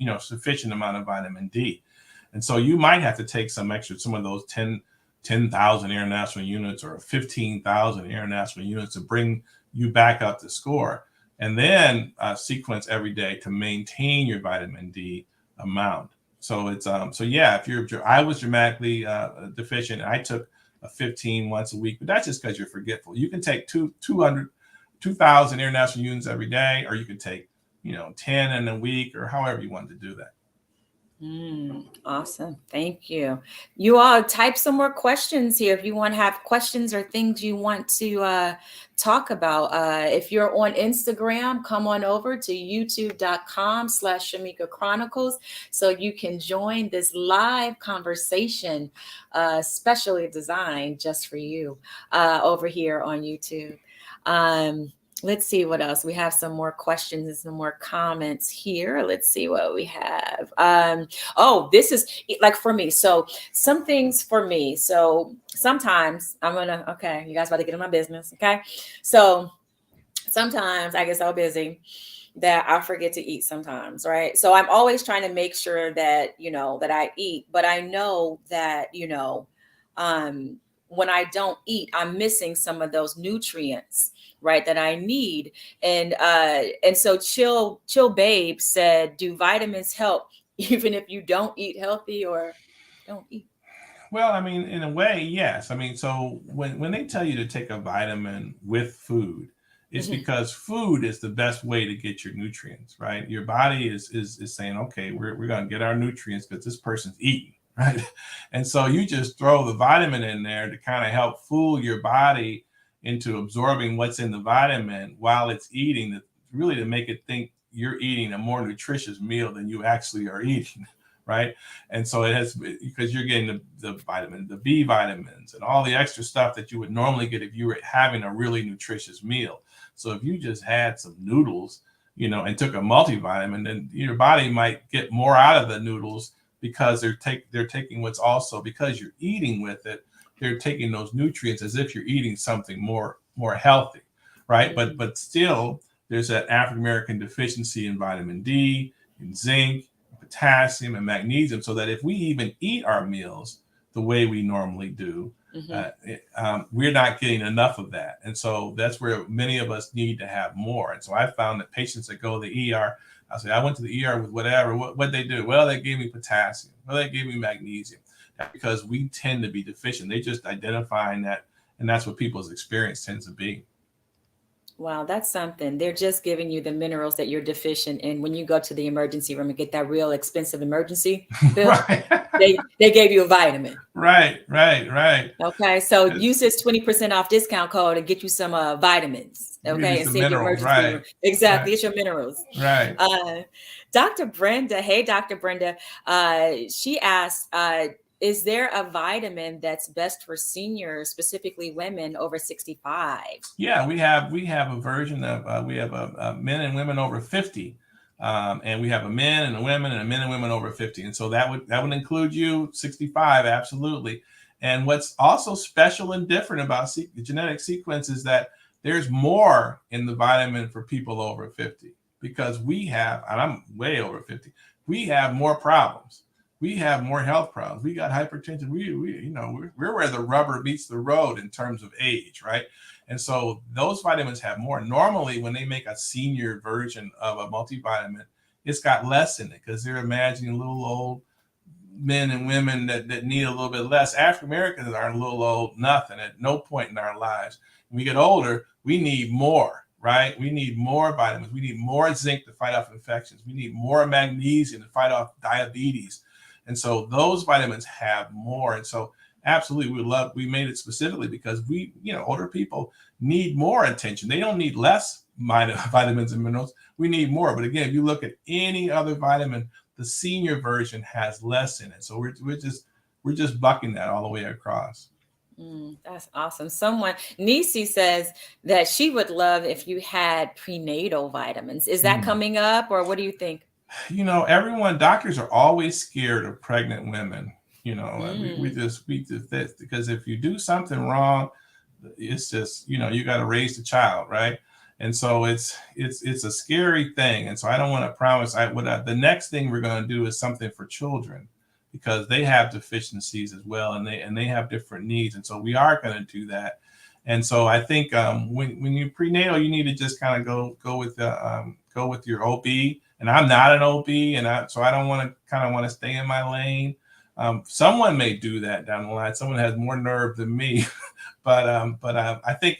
amount of vitamin D. And so you might have to take some of those 10,000 international units or 15,000 international units to bring you back up to score. And then sequence every day to maintain your vitamin D amount. So it's if I was dramatically deficient, and I took a 15 once a week, but that's just because you're forgetful. You can take 2,000 international units every day, or you can take 10 in a week, or however you want to do that. Awesome. Thank you. You all type some more questions here if you want to have questions or things you want to talk about. If you're on Instagram, come on over to youtube.com/Shamika Chronicles so you can join this live conversation, specially designed just for you over here on YouTube. Let's see what else. We have some more questions and some more comments here. Let's see what we have. This is like for me. So some things for me. So sometimes you guys about to get in my business. Okay. So sometimes I get so busy that I forget to eat sometimes. Right. So I'm always trying to make sure that, that I eat, but I know that, when I don't eat, I'm missing some of those nutrients, right, that I need. And so Chill Babe said, do vitamins help even if you don't eat healthy or don't eat? Well, I mean, in a way, yes. I mean, so when they tell you to take a vitamin with food, it's because food is the best way to get your nutrients, right? Your body is saying, okay, we're going to get our nutrients because this person's eating. Right. And so you just throw the vitamin in there to kind of help fool your body into absorbing what's in the vitamin while it's eating, really to make it think you're eating a more nutritious meal than you actually are eating. right? And so it has, because you're getting the vitamin, the B vitamins, and all the extra stuff that you would normally get if you were having a really nutritious meal. So if you just had some noodles, and took a multivitamin, then your body might get more out of the noodles, because they're taking what's also, because you're eating with it, they're taking those nutrients as if you're eating something more healthy, right? Mm-hmm. But still, there's that African American deficiency in vitamin D, in zinc, potassium, and magnesium, so that if we even eat our meals the way we normally do, we're not getting enough of that. And so that's where many of us need to have more. And so I found that patients that go to the ER, I say, I went to the ER with whatever. What they do? Well, they gave me potassium. Well, they gave me magnesium. That's because we tend to be deficient. They just identifying that, and that's what people's experience tends to be. Wow, that's something. They're just giving you the minerals that you're deficient in when you go to the emergency room and get that real expensive emergency bill. Right. They gave you a vitamin. Right. Okay, so use this 20% off discount code and get you some vitamins. Okay, and Some save your minerals, emergency room. right? Exactly, Right. it's your minerals. Right. Dr. Brenda, hey, Dr. Brenda, she asked, is there a vitamin that's best for seniors, specifically women over 65? Yeah, we have a version of we have a men and women over 50, and we have a men and a women and a men and women over 50, and so that would include you 65, absolutely. And what's also special and different about the genetic sequence is that there's more in the vitamin for people over 50, because we have, and I'm way over 50, we have more problems. We have more health problems. We got hypertension. We're where the rubber meets the road in terms of age, right? And so those vitamins have more. Normally, when they make a senior version of a multivitamin, it's got less in it, because they're imagining little old men and women that need a little bit less. African Americans are a little old, nothing at no point in our lives. When we get older, we need more, right? We need more vitamins. We need more zinc to fight off infections. We need more magnesium to fight off diabetes. And so those vitamins have more. And so absolutely, we made it specifically because older people need more attention. They don't need less vitamins and minerals. We need more. But again, if you look at any other vitamin, the senior version has less in it. So we're just bucking that all the way across. That's awesome. Nisi says that she would love if you had prenatal vitamins. Is that coming up, or what do you think? Doctors are always scared of pregnant women. We just this, because if you do something wrong, it's just, you got to raise the child, right? And so it's a scary thing. And so I don't want to promise. The next thing we're going to do is something for children, because they have deficiencies as well, and they have different needs. And so we are going to do that. And so I think when you're prenatal, you need to just kind of go with your OB. And I'm not an OB, so I don't want to stay in my lane. Someone may do that down the line. Someone has more nerve than me, but I think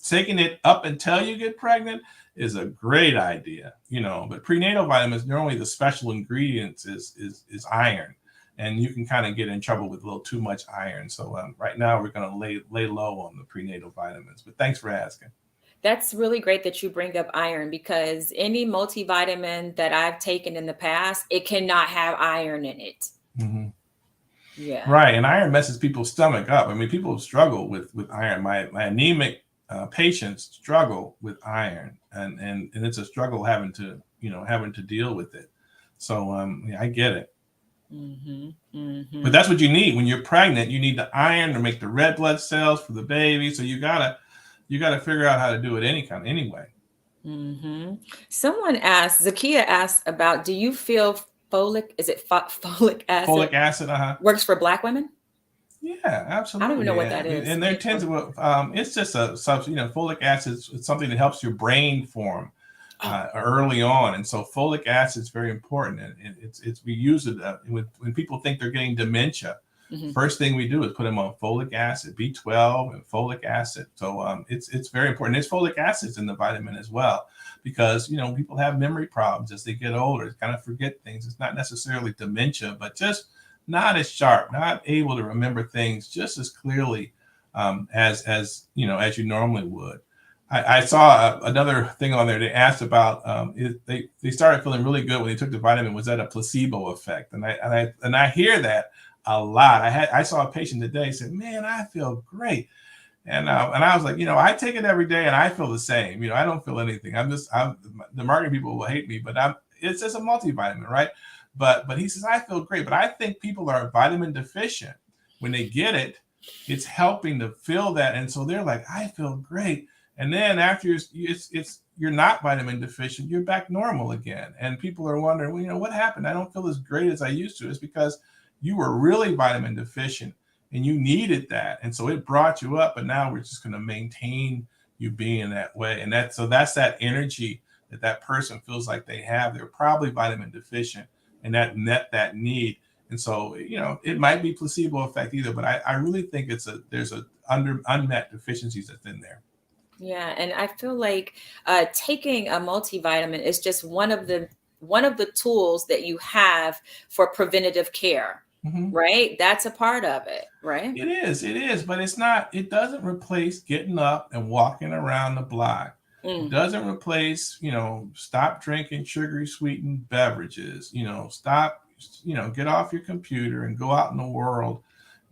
taking it up until you get pregnant is a great idea. But prenatal vitamins, normally the special ingredients is iron, and you can kind of get in trouble with a little too much iron. So right now we're going to lay low on the prenatal vitamins. But thanks for asking. That's really great that you bring up iron, because any multivitamin that I've taken in the past, it cannot have iron in it. Mm-hmm. Yeah. Right. And iron messes people's stomach up. I mean, people struggle with iron. My anemic patients struggle with iron, and it's a struggle having to deal with it. So I get it. But that's what you need when you're pregnant. You need the iron to make the red blood cells for the baby. So you gotta figure out how to do it anyway. Someone asked, Zakia asked about, do you feel folic acid Folic acid works for Black women? Yeah, absolutely. I don't even know what that is. And there tends to it's just a substance. Folic acid is something that helps your brain form early on, and so folic acid is very important. And we use it when people think they're getting dementia. First thing we do is put them on folic acid, B12 and folic acid. So it's very important. There's folic acids in the vitamin as well, because people have memory problems as they get older. They kind of forget things. It's not necessarily dementia, but just not as sharp, not able to remember things just as clearly as you normally would. I saw another thing on there. They asked about they started feeling really good when they took the vitamin. Was that a placebo effect? And I hear that a lot. I saw a patient today said, "Man, I feel great." And I was like, I take it every day and I feel the same. I don't feel anything. The marketing people will hate me, but it's just a multivitamin, right? But he says I feel great. But I think people are vitamin deficient when they get it. It's helping to fill that, and so they're like, I feel great. And then after you're not vitamin deficient, you're back normal again. And people are wondering, well, what happened? I don't feel as great as I used to. It's because you were really vitamin deficient and you needed that, and so it brought you up. But now we're just going to maintain you being that way, and that's that energy that person feels like they have. They're probably vitamin deficient, and that met that need. And so it might be placebo effect either, but I really think there's a unmet deficiencies that's in there. Yeah, and I feel like taking a multivitamin is just one of the tools that you have for preventative care, Mm-hmm. right? That's a part of it, right? It is, but it's not, it doesn't replace getting up and walking around the block. It Mm, doesn't replace, stop drinking sugary sweetened beverages, stop, get off your computer and go out in the world.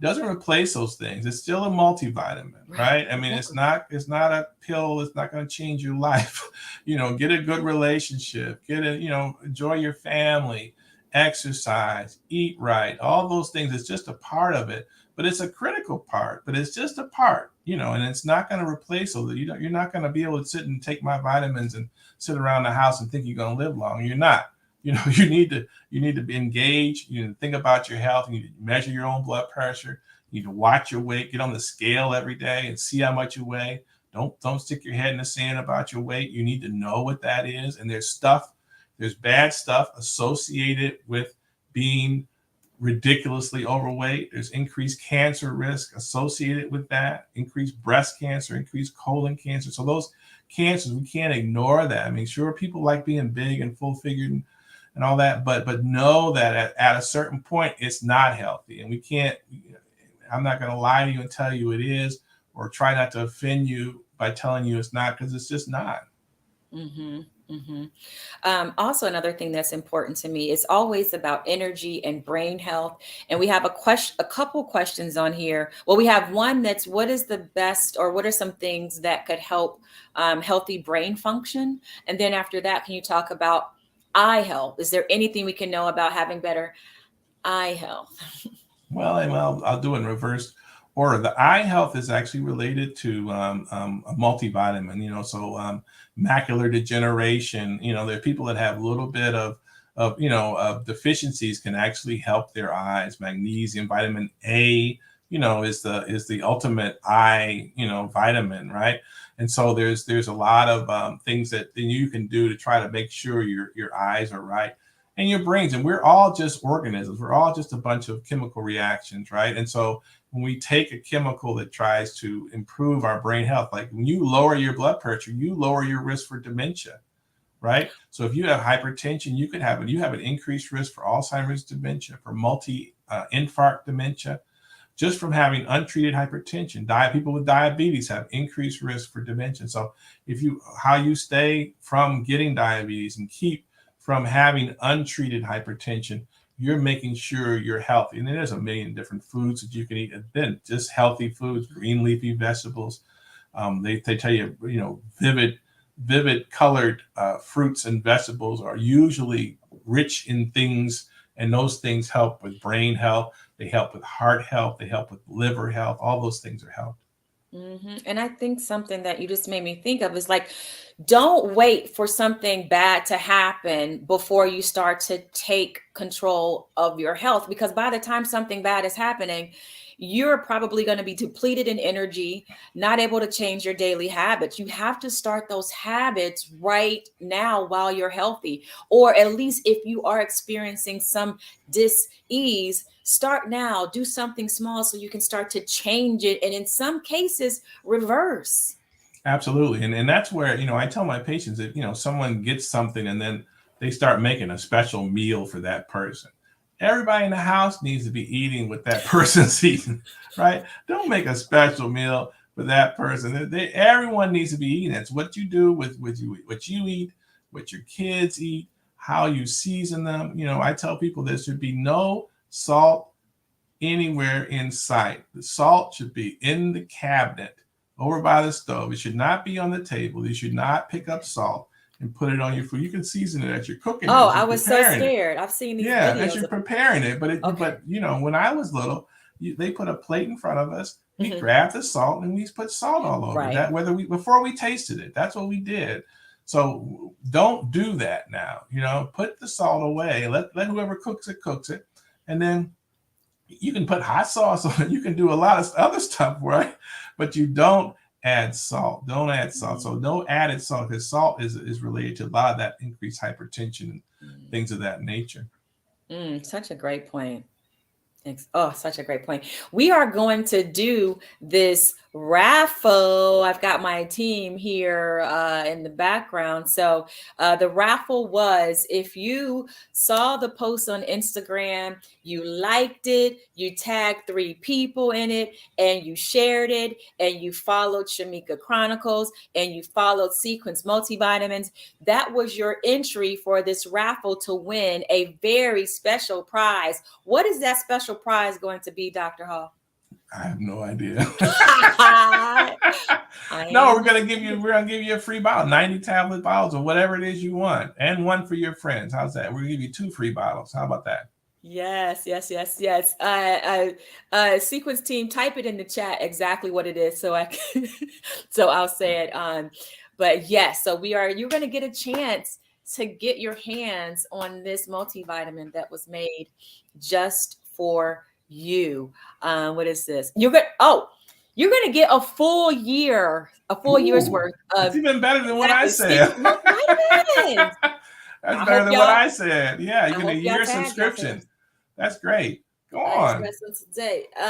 It doesn't replace those things. It's still a multivitamin, right. right? I mean, Exactly. it's not a pill. It's not going to change your life. Get a good relationship, enjoy your family, exercise, eat right, all those things. It's just a part of it, but it's a critical part, but it's just a part, and it's not going to replace all that. You're not going to be able to sit and take my vitamins and sit around the house and think you're going to live long. You're not. You need to be engaged. You need to think about your health. You need to measure your own blood pressure. You need to watch your weight. Get on the scale every day and see how much you weigh. Don't stick your head in the sand about your weight. You need to know what that is. And there's bad stuff associated with being ridiculously overweight. There's increased cancer risk associated with that, increased breast cancer, increased colon cancer. So those cancers, we can't ignore that. I mean, sure, people like being big and full figured and all that, but know that at a certain point, it's not healthy. And we can't, I'm not going to lie to you and tell you it is, or try not to offend you by telling you it's not, because it's just not. Mm-hmm. Mm-hmm. Also, another thing that's important to me is always about energy and brain health. And we have a couple questions on here. Well, we have one that's what is the best, or what are some things that could help healthy brain function? And then after that, can you talk about eye health? Is there anything we can know about having better eye health? Well, I'll do it in reverse order. The eye health is actually related to a multivitamin. So macular degeneration. There are people that have a little bit of deficiencies can actually help their eyes. Magnesium, vitamin A, is the ultimate eye vitamin, right? And so there's a lot of things that you can do to try to make sure your eyes are right and your brains. And we're all just organisms. We're all just a bunch of chemical reactions, right? And so when we take a chemical that tries to improve our brain health, like when you lower your blood pressure, you lower your risk for dementia, right? So if you have hypertension, you have an increased risk for Alzheimer's dementia, for multi infarct dementia, just from having untreated hypertension. People with diabetes have increased risk for dementia. So how you stay from getting diabetes and keep from having untreated hypertension, you're making sure you're healthy. And there's a million different foods that you can eat, and then just healthy foods, green leafy vegetables. They tell you, vivid colored fruits and vegetables are usually rich in things, and those things help with brain health. They help with heart health. They help with liver health. All those things are helped. And I think something that you just made me think of is like, don't wait for something bad to happen before you start to take control of your health. Because by the time something bad is happening, you're probably going to be depleted in energy, not able to change your daily habits. You have to start those habits right now while you're healthy. Or at least if you are experiencing some dis-ease, start now. Do something small so you can start to change it. And in some cases, reverse. Absolutely. And that's where, I tell my patients that, someone gets something and then they start making a special meal for that person. Everybody in the house needs to be eating what that person's eating, right? Don't make a special meal. for that person. Everyone needs to be eating. It's what you do with what you eat, what your kids eat, how you season them. I tell people there should be no salt anywhere in sight. The salt should be in the cabinet over by the stove. It should not be on the table. You should not pick up salt and put it on your food. You can season it as you're cooking it, Oh, as I you're was so preparing it. scared. I've seen these Yeah, as videos you're of preparing it. But okay. when I was little, they put a plate in front of us. We Mhm. grabbed the salt and we put salt all over Right. that. Before we tasted it, that's what we did. So don't do that now. Put the salt away. Let whoever cooks it, and then you can put hot sauce on it. You can do a lot of other stuff, right? But you don't add salt. Don't add salt. So no added salt, because salt is related to a lot of that increased hypertension and things of that nature. Such a great point. Oh, such a great point. We are going to do this raffle. I've got my team here in the background. So the raffle was, if you saw the post on Instagram, you liked it, you tagged 3 people in it, and you shared it, and you followed Shamika Chronicles, and you followed Sequence Multivitamins, that was your entry for this raffle to win a very special prize. What is that special prize going to be, Dr. Hall? I have no idea. No, we're gonna give you a free bottle, 90 tablet bottles or whatever it is you want, and one for your friends. How's that? We're gonna give you 2 free bottles. How about that? Yes. Sequence team, type it in the chat exactly what it is, so I can, so I'll say it. But yes, so you're going to get a chance to get your hands on this multivitamin that was made just for you. What is this? You're going to get a full year's worth of. It's even better than what I said. Multivitamins. That's better than what I said. Yeah, you get a year subscription. That's great. Go on. I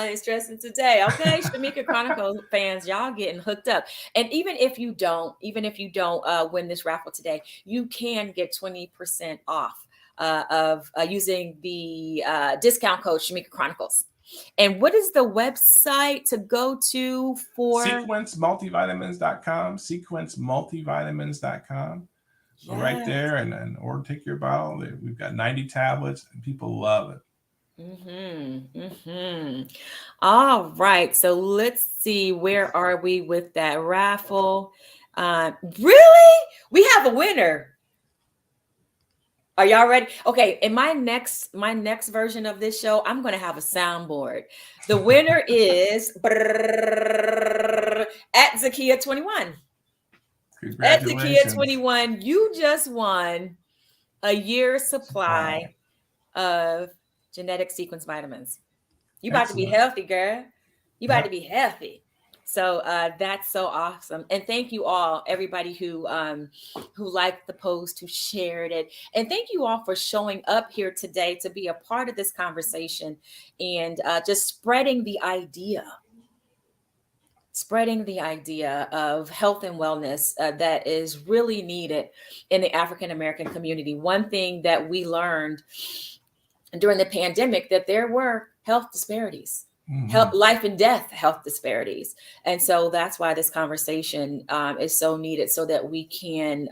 ain't stressing today. Okay, Shamika Chronicles fans, y'all getting hooked up. And even if you don't win this raffle today, you can get 20% off of using the discount code Shamika Chronicles. And what is the website to go to for? SequenceMultivitamins.com. SequenceMultivitamins.com. So right there, and or take your bottle. We've got 90 tablets, and people love it. All right. So let's see, where are we with that raffle? Really? We have a winner. Are y'all ready? Okay. In my next version of this show, I'm going to have a soundboard. The winner is at Zakia21. At Zakia21, you just won a year's supply of genetic sequence vitamins. You about to be healthy, girl. You about to be healthy. So that's so awesome. And thank you all, everybody who liked the post, who shared it. And thank you all for showing up here today to be a part of this conversation and just spreading the idea of health and wellness that is really needed in the African American community. One thing that we learned during the pandemic, that there were health disparities, life and death health disparities. And so that's why this conversation is so needed, so that we can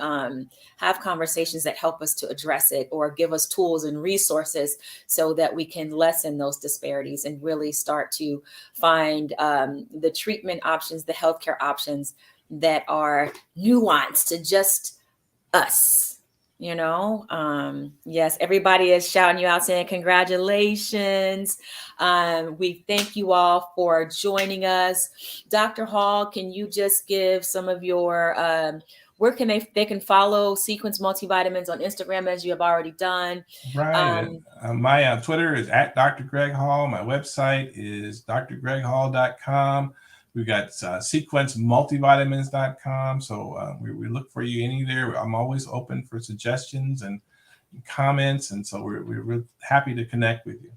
have conversations that help us to address it or give us tools and resources so that we can lessen those disparities and really start to find the treatment options, the healthcare options that are nuanced to just us. Yes, everybody is shouting you out, saying congratulations. We thank you all for joining us. Dr. Hall, can you just give some of your where can they can follow Sequence Multivitamins on Instagram, as you have already done? Right. My Twitter is at Dr. Greg Hall. My website is drgreghall.com. We've got sequencemultivitamins.com. So we look for you any there. I'm always open for suggestions and comments. And so we're happy to connect with you.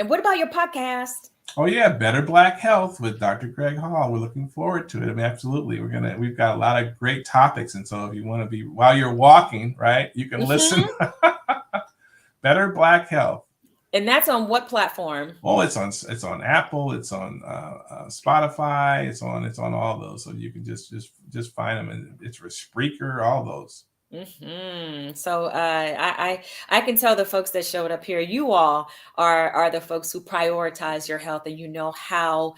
And what about your podcast? Oh yeah, Better Black Health with Dr. Greg Hall. We're looking forward to it. I mean, absolutely. We've got a lot of great topics. And so if you want to be, while you're walking, right, you can listen. Better Black Health. And that's on what platform? Oh, it's on Apple, it's on Spotify, it's on all those. So you can just find them, and it's for Spreaker, all those. So I can tell the folks that showed up here, you all are the folks who prioritize your health, and you know how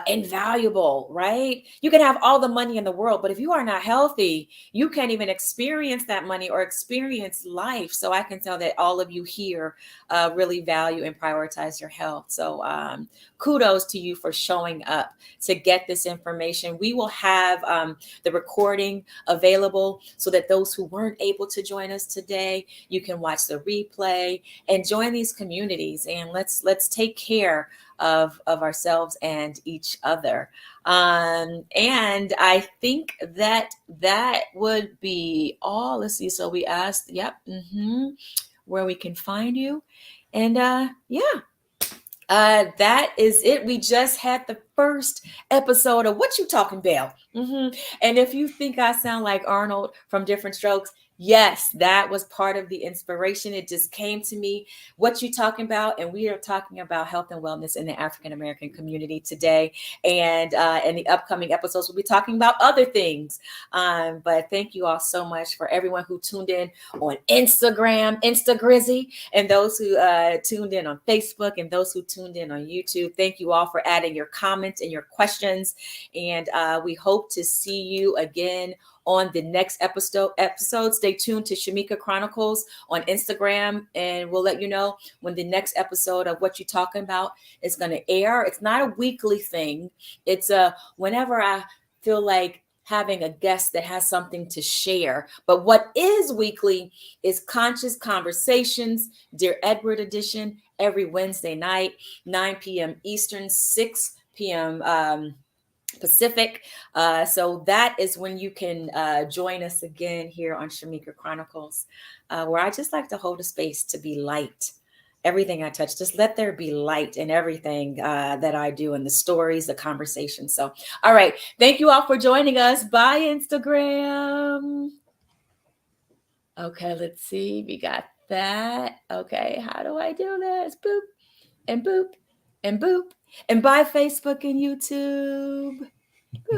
invaluable, right? You can have all the money in the world, but if you are not healthy, you can't even experience that money or experience life. So I can tell that all of you here really value and prioritize your health. So kudos to you for showing up to get this information. We will have the recording available so that those who weren't able to join us today, you can watch the replay and join these communities, and let's take care of ourselves and each other. And I think that would be all. Let's see. So we asked, yep, where we can find you, and yeah, that is it. We just had the first episode of What You Talking Bout. And if you think I sound like Arnold from Different Strokes, yes, that was part of the inspiration. It just came to me. What You Talking Bout, and we are talking about health and wellness in the African American community today. And in the upcoming episodes, we'll be talking about other things. But thank you all so much for everyone who tuned in on Instagram, Instagrizzy, and those who tuned in on Facebook, and those who tuned in on YouTube. Thank you all for adding your comments and your questions. And we hope to see you again on the next episode. Stay tuned to Shamika Chronicles on Instagram, and we'll let you know when the next episode of What You Talking About is going to air. It's not a weekly thing. It's whenever I feel like having a guest that has something to share. But what is weekly is Conscious Conversations, Dear Edward edition, every Wednesday night, 9 p.m. Eastern, 6 p.m. Pacific. So that is when you can join us again here on Shamika Chronicles, where I just like to hold a space to be light. Everything I touch, just let there be light in everything that I do, in the stories, the conversations. So, all right. Thank you all for joining us. Bye, Instagram. Okay, let's see. We got that. Okay, how do I do this? Boop and boop and boop. And bye, Facebook and YouTube. Boop.